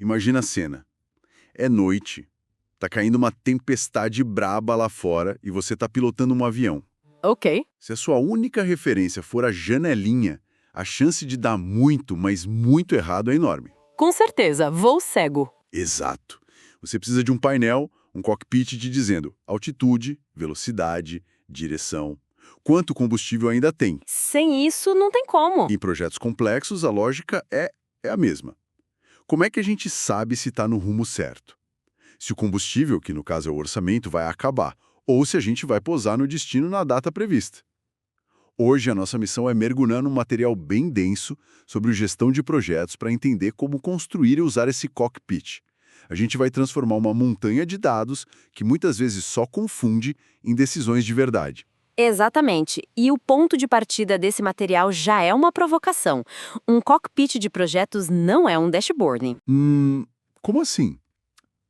Imagina a cena. É noite, tá caindo uma tempestade braba lá fora e você tá pilotando um avião. Ok. Se a sua única referência for a janelinha, a chance de dar muito, mas muito errado é enorme. Com certeza, voo cego. Exato. Você precisa de um painel, um cockpit te dizendo altitude, velocidade, direção, quanto combustível ainda tem. Sem isso, não tem como. Em projetos complexos, a lógica é a mesma. Como é que a gente sabe se está no rumo certo? Se o combustível, que no caso é o orçamento, vai acabar, ou se a gente vai pousar no destino na data prevista. Hoje, a nossa missão é mergulhar num material bem denso sobre gestão de projetos para entender como construir e usar esse cockpit. A gente vai transformar uma montanha de dados que muitas vezes só confunde em decisões de verdade. Exatamente. E o ponto de partida desse material já é uma provocação. Um cockpit de projetos não é um dashboard. Como assim?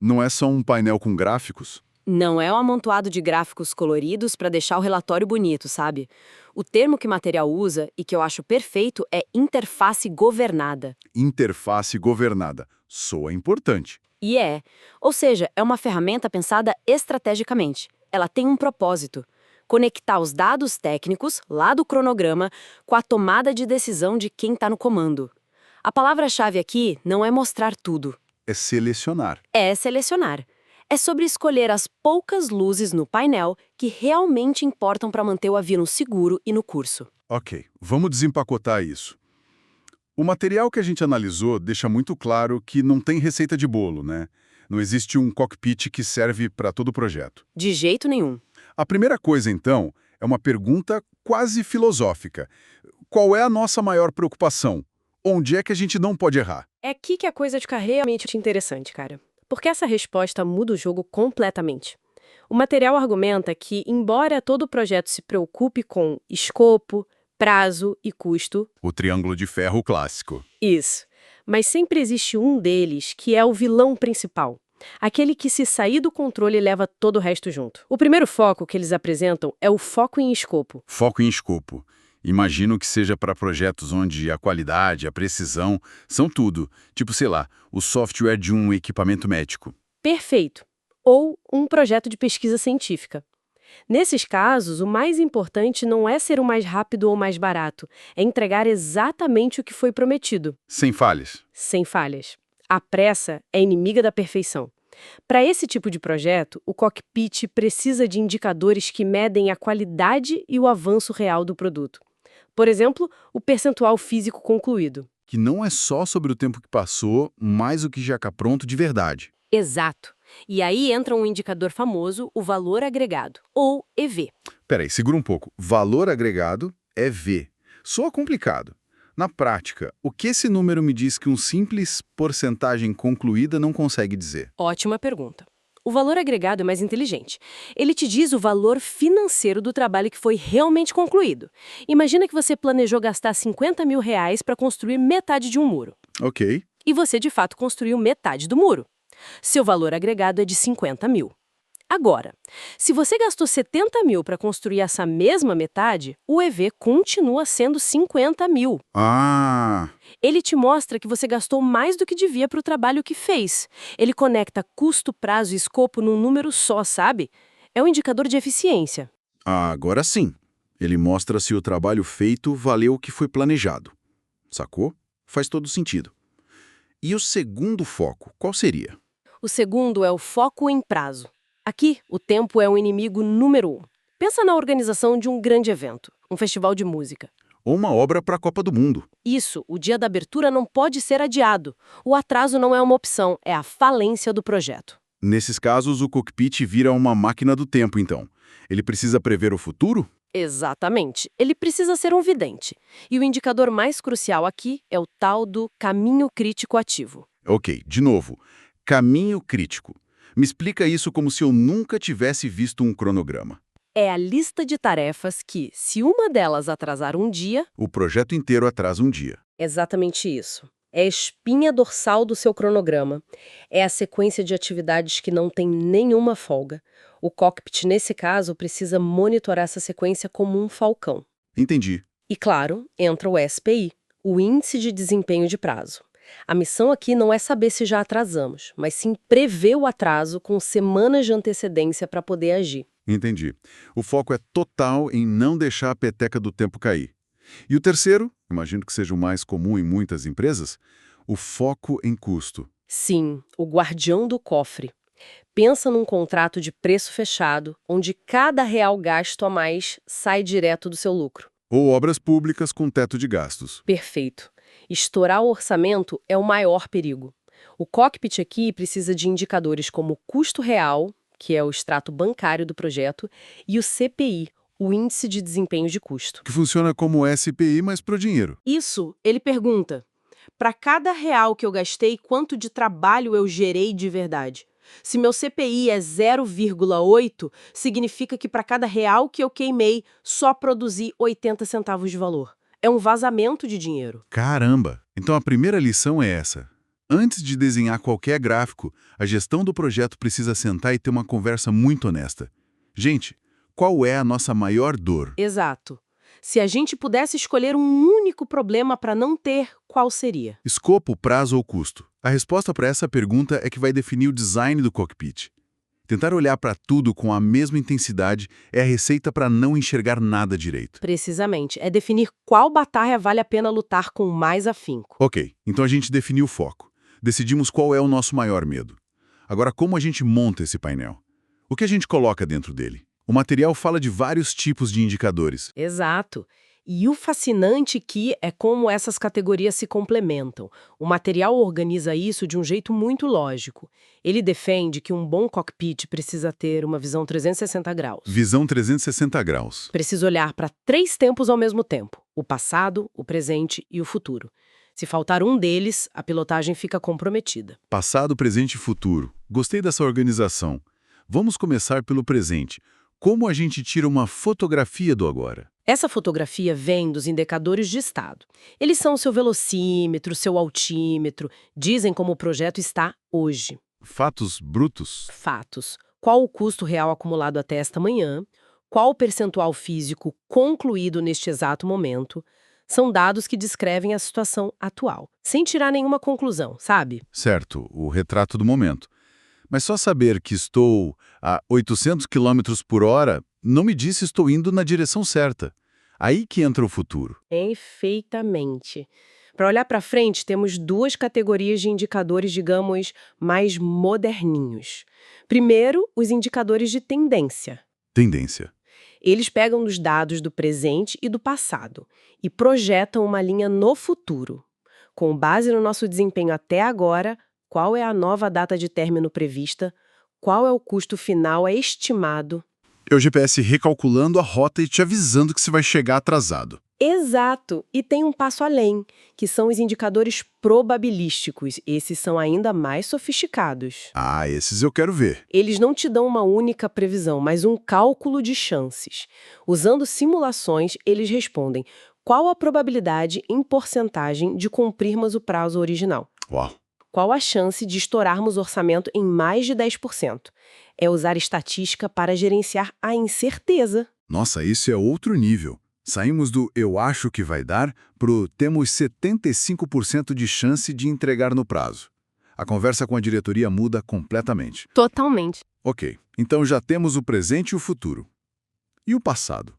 Não é só um painel com gráficos? Não é um amontoado de gráficos coloridos para deixar o relatório bonito, sabe? O termo que o material usa, e que eu acho perfeito, é interface governada. Interface governada. Soa importante. E é. Ou seja, é uma ferramenta pensada estrategicamente. Ela tem um propósito: conectar os dados técnicos, lá do cronograma, com a tomada de decisão de quem está no comando. A palavra-chave aqui não é mostrar tudo. É selecionar. É selecionar. É sobre escolher as poucas luzes no painel que realmente importam para manter o avião seguro e no curso. Ok, vamos desempacotar isso. O material que a gente analisou deixa muito claro que não tem receita de bolo, né? Não existe um cockpit que serve para todo o projeto. De jeito nenhum. A primeira coisa, então, é uma pergunta quase filosófica. Qual é a nossa maior preocupação? Onde é que a gente não pode errar? É aqui que a coisa fica realmente interessante, cara. Porque essa resposta muda o jogo completamente. O material argumenta que, embora todo projeto se preocupe com escopo, prazo e custo, O triângulo de ferro clássico. isso, mas sempre existe um deles que é o vilão principal. Aquele que, se sair do controle, leva todo o resto junto. O primeiro foco que eles apresentam é o foco em escopo. Foco em escopo. Imagino que seja para projetos onde a qualidade, a precisão são tudo. Tipo, sei lá, o software de um equipamento médico. Perfeito. Ou um projeto de pesquisa científica. Nesses casos, o mais importante não é ser o mais rápido ou mais barato, é entregar exatamente o que foi prometido, Sem falhas. sem falhas. A pressa é inimiga da perfeição. Para esse tipo de projeto, o cockpit precisa de indicadores que medem a qualidade e o avanço real do produto. Por exemplo, o percentual físico concluído. Que não é só sobre o tempo que passou, mas o que já está pronto de verdade. Exato. E aí entra um indicador famoso, o valor agregado, ou EV. Peraí, segura um pouco. Valor agregado é V. Soa complicado. Na prática, o que esse número me diz que um simples porcentagem concluída não consegue dizer? Ótima pergunta. O valor agregado é mais inteligente. Ele te diz o valor financeiro do trabalho que foi realmente concluído. Imagina que você planejou gastar R$ 50.000 para construir metade de um muro. Ok. E você, de fato, construiu metade do muro. Seu valor agregado é de 50 mil. Agora, se você gastou 70 mil para construir essa mesma metade, o EV continua sendo 50 mil. Ah, Ele te mostra que você gastou mais do que devia para o trabalho que fez. Ele conecta custo, prazo e escopo num número só, sabe? É um indicador de eficiência. agora sim. Ele mostra se o trabalho feito valeu o que foi planejado. Sacou? Faz todo sentido. E o segundo foco, qual seria? O segundo é o foco em prazo. Aqui, o tempo é o inimigo número 1. Pensa na organização de um grande evento, um festival de música. Ou uma obra para a Copa do Mundo. Isso, o dia da abertura não pode ser adiado. O atraso não é uma opção, é a falência do projeto. Nesses casos, o cockpit vira uma máquina do tempo, então. Ele precisa prever o futuro? Exatamente. Ele precisa ser um vidente. E o indicador mais crucial aqui é o tal do caminho crítico ativo. Ok, de novo. Caminho crítico. Me explica isso como se eu nunca tivesse visto um cronograma. É a lista de tarefas que, se uma delas atrasar um dia... O projeto inteiro atrasa um dia. Exatamente isso. É a espinha dorsal do seu cronograma. É a sequência de atividades que não tem nenhuma folga. O cockpit, nesse caso, precisa monitorar essa sequência como um falcão. Entendi. E, claro, entra o SPI, o Índice de Desempenho de Prazo. A missão aqui não é saber se já atrasamos, mas sim prever o atraso com semanas de antecedência para poder agir. Entendi. O foco é total em não deixar a peteca do tempo cair. E o terceiro, imagino que seja o mais comum em muitas empresas, o foco em custo. Sim, o guardião do cofre. Pensa num contrato de preço fechado, onde cada real gasto a mais sai direto do seu lucro. Ou obras públicas com teto de gastos. Perfeito. Estourar o orçamento é o maior perigo. O cockpit aqui precisa de indicadores como o custo real, que é o extrato bancário do projeto, e o CPI, o índice de desempenho de custo. Que funciona como SPI, mas pro dinheiro. Isso, ele pergunta: para cada real que eu gastei, quanto de trabalho eu gerei de verdade? Se meu CPI é 0,8, significa que para cada real que eu queimei, só produzi 80 centavos de valor. É um vazamento de dinheiro. Caramba! Então a primeira lição é essa. Antes de desenhar qualquer gráfico, a gestão do projeto precisa sentar e ter uma conversa muito honesta. Gente, qual é a nossa maior dor? Exato. Se a gente pudesse escolher um único problema para não ter, qual seria? Escopo, prazo ou custo? A resposta para essa pergunta é que vai definir o design do cockpit. Tentar olhar para tudo com a mesma intensidade é a receita para não enxergar nada direito. Precisamente, é definir qual batalha vale a pena lutar com mais afinco. Ok, então a gente definiu o foco. Decidimos qual é o nosso maior medo. Agora, como a gente monta esse painel? O que a gente coloca dentro dele? O material fala de vários tipos de indicadores. Exato. E o fascinante aqui é como essas categorias se complementam. O material organiza isso de um jeito muito lógico. Ele defende que um bom cockpit precisa ter uma visão 360 graus. Visão 360 graus. Precisa olhar para 3 tempos ao mesmo tempo: o passado, o presente e o futuro. Se faltar um deles, a pilotagem fica comprometida. Passado, presente e futuro. Gostei dessa organização. Vamos começar pelo presente. Como a gente tira uma fotografia do agora? Essa fotografia vem dos indicadores de estado. Eles são o seu velocímetro, seu altímetro, dizem como o projeto está hoje. Fatos brutos? Fatos. Qual o custo real acumulado até esta manhã? Qual o percentual físico concluído neste exato momento? São dados que descrevem a situação atual, sem tirar nenhuma conclusão, sabe? Certo, o retrato do momento. Mas só saber que estou a 800 km por hora não me diz se estou indo na direção certa. Aí que entra o futuro. Perfeitamente. Para olhar para frente, temos 2 categorias de indicadores, digamos, mais moderninhos. Primeiro, os indicadores de tendência. Tendência. Eles pegam os dados do presente e do passado e projetam uma linha no futuro. Com base no nosso desempenho até agora, qual é a nova data de término prevista? Qual é o custo final estimado? É o GPS recalculando a rota e te avisando que você vai chegar atrasado. Exato! E tem um passo além, que são os indicadores probabilísticos. Esses são ainda mais sofisticados. Ah, esses eu quero ver. Eles não te dão uma única previsão, mas um cálculo de chances. Usando simulações, eles respondem qual a probabilidade em porcentagem de cumprirmos o prazo original. Uau! Qual a chance de estourarmos o orçamento em mais de 10%? É usar estatística para gerenciar a incerteza. Nossa, isso é outro nível. Saímos do eu acho que vai dar pro temos 75% de chance de entregar no prazo. A conversa com a diretoria muda completamente. Totalmente. Ok, então já temos o presente e o futuro. E o passado?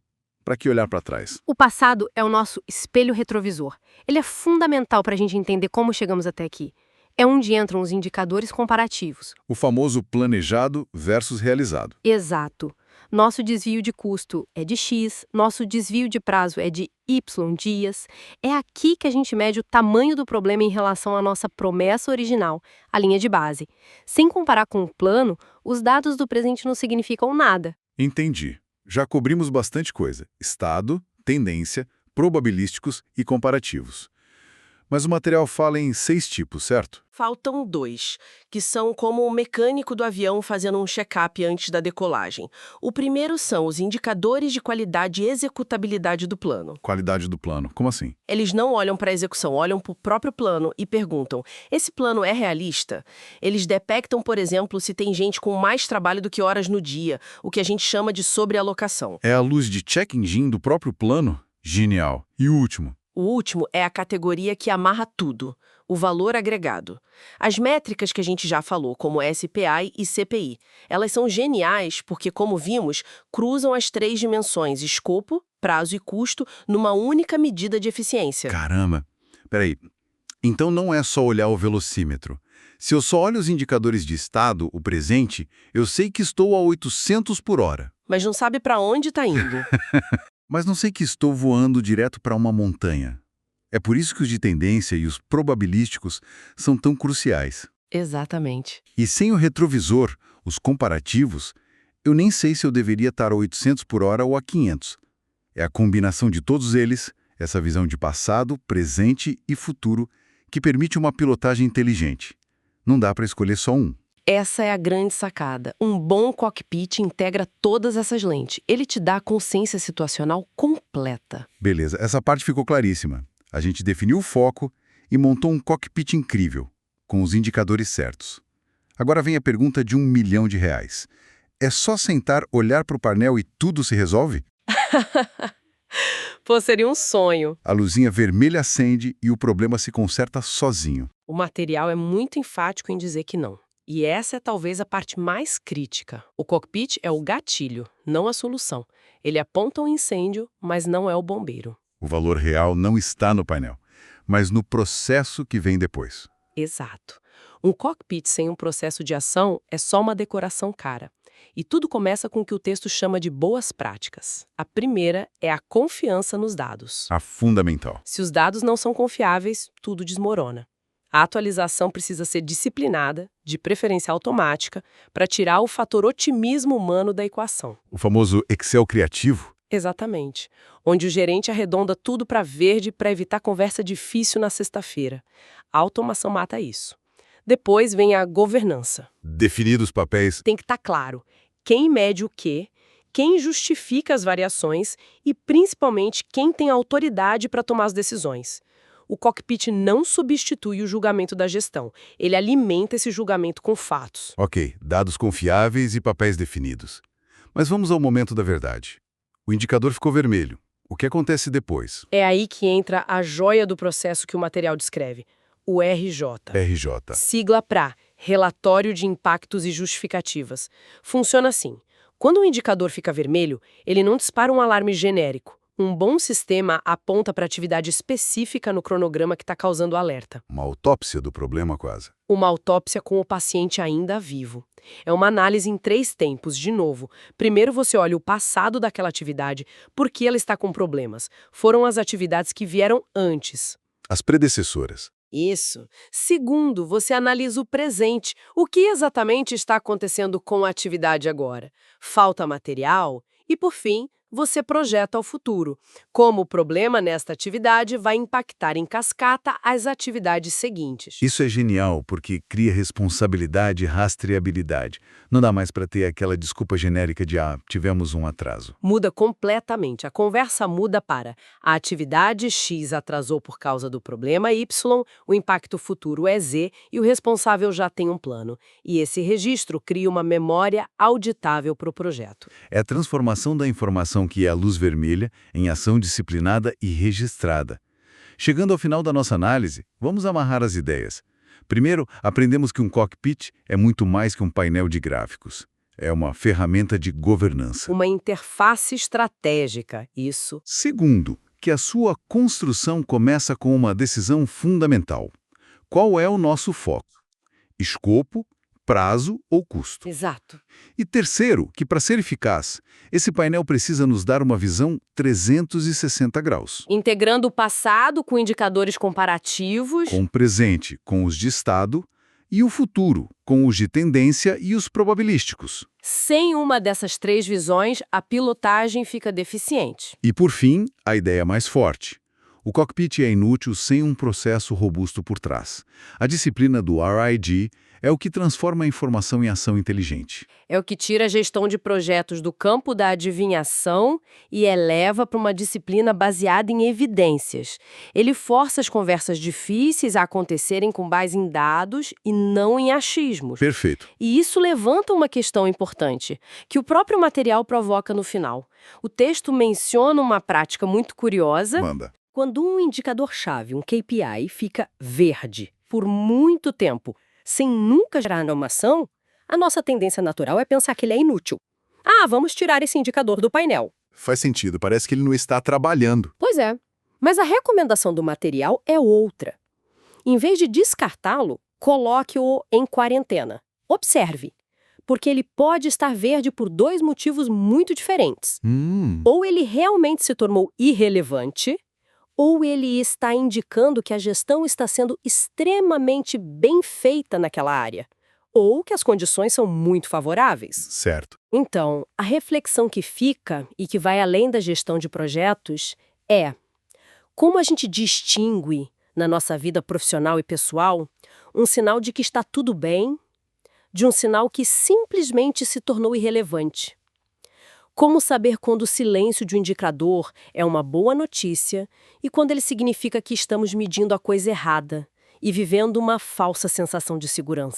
Para que olhar para trás? O passado é o nosso espelho retrovisor. Ele é fundamental para a gente entender como chegamos até aqui. É onde entram os indicadores comparativos. O famoso planejado versus realizado. Exato. Nosso desvio de custo é de X, nosso desvio de prazo é de Y dias. É aqui que a gente mede o tamanho do problema em relação à nossa promessa original, a linha de base. Sem comparar com o plano, os dados do presente não significam nada. Entendi. Já cobrimos bastante coisa. Estado, tendência, probabilísticos e comparativos. Mas o material fala em 6 tipos, certo? Faltam 2, que são como o mecânico do avião fazendo um check-up antes da decolagem. O primeiro são os indicadores de qualidade e executabilidade do plano. Qualidade do plano. Como assim? Eles não olham para a execução, olham para o próprio plano e perguntam: esse plano é realista? Eles detectam, por exemplo, se tem gente com mais trabalho do que horas no dia, o que a gente chama de sobrealocação. É a luz de check engine do próprio plano? Genial. E o último? O último é a categoria que amarra tudo. o valor agregado. As métricas que a gente já falou, como SPI e CPI, elas são geniais porque, como vimos, cruzam as 3 dimensões, escopo, prazo e custo, numa única medida de eficiência. Caramba! Peraí, então não é só olhar o velocímetro. Se eu só olho os indicadores de estado, o presente, eu sei que estou a 800 por hora. Mas não sabe para onde está indo. Mas não sei que estou voando direto para uma montanha. É por isso que os de tendência e os probabilísticos são tão cruciais. Exatamente. E sem o retrovisor, os comparativos, eu nem sei se eu deveria estar a 800 por hora ou a 500. É a combinação de todos eles, essa visão de passado, presente e futuro, que permite uma pilotagem inteligente. Não dá para escolher só um. Essa é a grande sacada. Um bom cockpit integra todas essas lentes. Ele te dá a consciência situacional completa. Beleza, essa parte ficou claríssima. A gente definiu o foco e montou um cockpit incrível, com os indicadores certos. Agora vem a pergunta de R$1 milhão. É só sentar, olhar para o painel e tudo se resolve? Pô, seria um sonho. A luzinha vermelha acende e o problema se conserta sozinho. O material é muito enfático em dizer que não. E essa é talvez a parte mais crítica. O cockpit é o gatilho, não a solução. Ele aponta um incêndio, mas não é o bombeiro. O valor real não está no painel, mas no processo que vem depois. Exato. Um cockpit sem um processo de ação é só uma decoração cara. E tudo começa com o que o texto chama de boas práticas. A primeira é a confiança nos dados. A fundamental. Se os dados não são confiáveis, tudo desmorona. A atualização precisa ser disciplinada, de preferência automática, para tirar o fator otimismo humano da equação. O famoso Excel criativo. Exatamente. Onde o gerente arredonda tudo para verde para evitar conversa difícil na sexta-feira. A automação mata isso. Depois vem a governança. Definidos os papéis. Tem que estar claro quem mede o quê, quem justifica as variações e, principalmente, quem tem autoridade para tomar as decisões. O cockpit não substitui o julgamento da gestão. Ele alimenta esse julgamento com fatos. Ok, dados confiáveis e papéis definidos. Mas vamos ao momento da verdade. O indicador ficou vermelho. O que acontece depois? É aí que entra a joia do processo que o material descreve, o RJ. RJ. Sigla para Relatório de Impactos e Justificativas. Funciona assim. Quando o indicador fica vermelho, ele não dispara um alarme genérico. Um bom sistema aponta para atividade específica no cronograma que está causando o alerta. Uma autópsia do problema quase. Uma autópsia com o paciente ainda vivo. É uma análise em 3 tempos, de novo. Primeiro você olha o passado daquela atividade, por que ela está com problemas. Foram as atividades que vieram antes. As predecessoras. Isso. Segundo, você analisa o presente. O que exatamente está acontecendo com a atividade agora? Falta material? E, por fim, você projeta o futuro. Como o problema nesta atividade vai impactar em cascata as atividades seguintes. Isso é genial porque cria responsabilidade e rastreabilidade. Não dá mais para ter aquela desculpa genérica de tivemos um atraso. Muda completamente. A conversa muda para a atividade X atrasou por causa do problema Y, o impacto futuro é Z e o responsável já tem um plano. E esse registro cria uma memória auditável para o projeto. É a transformação da informação que é a luz vermelha em ação disciplinada e registrada. Chegando ao final da nossa análise, vamos amarrar as ideias. Primeiro, aprendemos que um cockpit é muito mais que um painel de gráficos. É uma ferramenta de governança. Uma interface estratégica, isso. Segundo, que a sua construção começa com uma decisão fundamental. Qual é o nosso foco? Escopo, prazo ou custo. Exato. E terceiro, que para ser eficaz, esse painel precisa nos dar uma visão 360 graus. Integrando o passado com indicadores comparativos. Com o presente, com os de estado, e o futuro, com os de tendência e os probabilísticos. Sem uma dessas 3 visões, a pilotagem fica deficiente. E por fim, a ideia mais forte. O cockpit é inútil sem um processo robusto por trás. A disciplina do RIG é o que transforma a informação em ação inteligente. É o que tira a gestão de projetos do campo da adivinhação e eleva para uma disciplina baseada em evidências. Ele força as conversas difíceis a acontecerem com base em dados e não em achismos. Perfeito. E isso levanta uma questão importante, que o próprio material provoca no final. O texto menciona uma prática muito curiosa. Manda. Quando um indicador-chave, um KPI, fica verde, por muito tempo, sem nunca gerar uma ação, a nossa tendência natural é pensar que ele é inútil. Ah, vamos tirar esse indicador do painel. Faz sentido, parece que ele não está trabalhando. Pois é, mas a recomendação do material é outra. Em vez de descartá-lo, coloque-o em quarentena. Observe, porque ele pode estar verde por 2 motivos muito diferentes. Ou ele realmente se tornou irrelevante, ou ele está indicando que a gestão está sendo extremamente bem feita naquela área, ou que as condições são muito favoráveis. Certo. Então, a reflexão que fica, e que vai além da gestão de projetos, é como a gente distingue, na nossa vida profissional e pessoal, um sinal de que está tudo bem, de um sinal que simplesmente se tornou irrelevante. Como saber quando o silêncio de um indicador é uma boa notícia e quando ele significa que estamos medindo a coisa errada e vivendo uma falsa sensação de segurança?